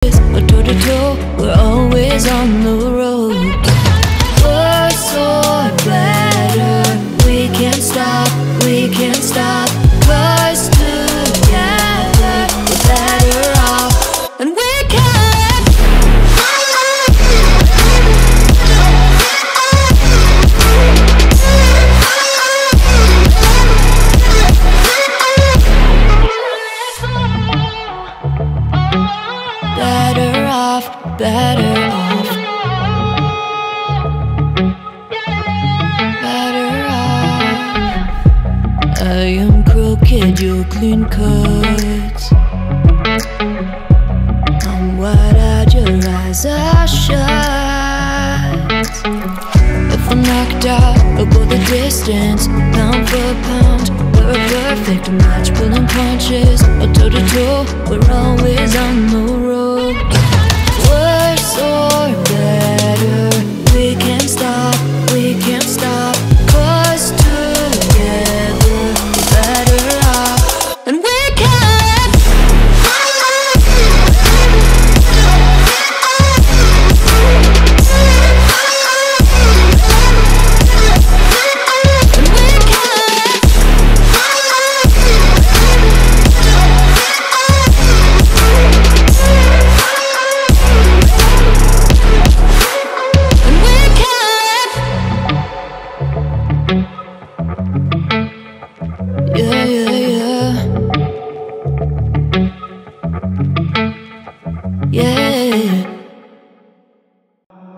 But toe to toe, we're always on the road. Worse or better, we can't stop, we can't stop. 'Cause together we're better off, and we can. Better off, better off. Better off. I am crooked, you're clean cut. I'm wide-eyed, your eyes are shut. If we're knocked out, we'll go the distance. Pound for pound, we're a perfect match. Pulling punches, or toe to toe, we're always on the road. Worse or better, we can't stop, we can't stop. 'Cause together we're better off, and we can. Yeah, yeah, yeah. Yeah.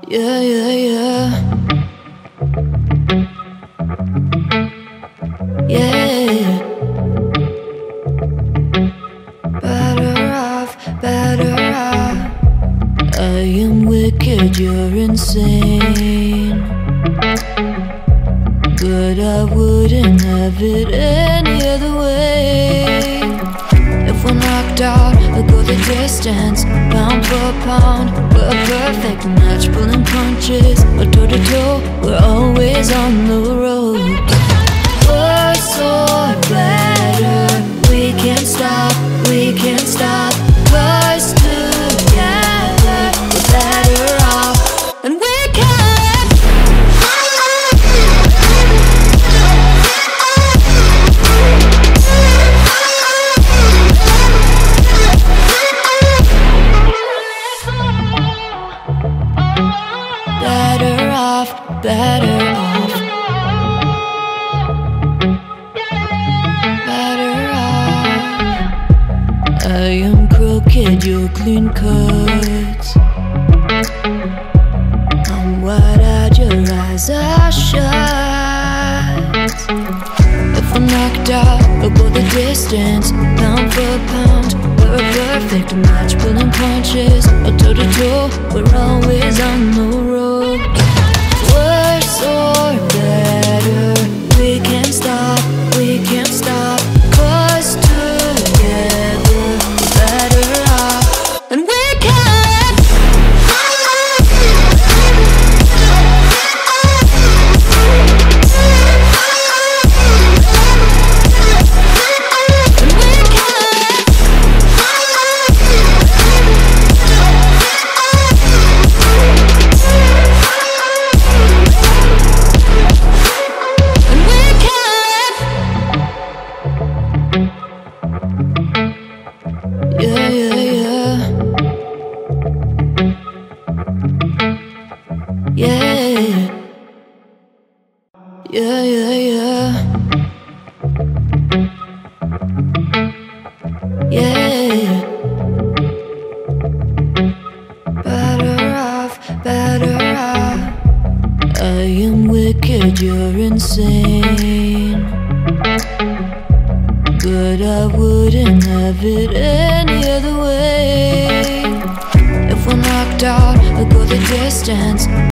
Yeah, yeah, yeah. Yeah. Better off, better off. I am wicked, you're insane. But I wouldn't have it any other way. If we're knocked out, we'll go the distance. Pound for pound, we're a perfect match. Pulling punches, or toe to toe, we're always on the road. Worse or better, we can't stop, we can't stop. 'Cause together we're better off, and we can. Better off, better off. Better off. I am crooked, you're clean cut. I'm wide-eyed, your eyes are shut. If we're knocked out, we'll go the distance. Pound for pound, we're a perfect match. Pulling punches, or toe to toe, we're always on the road. Worse or better, we can't stop, we can't stop. 'Cause together we're better off, and we can. Yeah, yeah, yeah. Yeah. Yeah, yeah, yeah. Yeah. Better off, better off. I am wicked, you're insane. But I wouldn't have it any other way. If we're knocked out, we'll go the distance.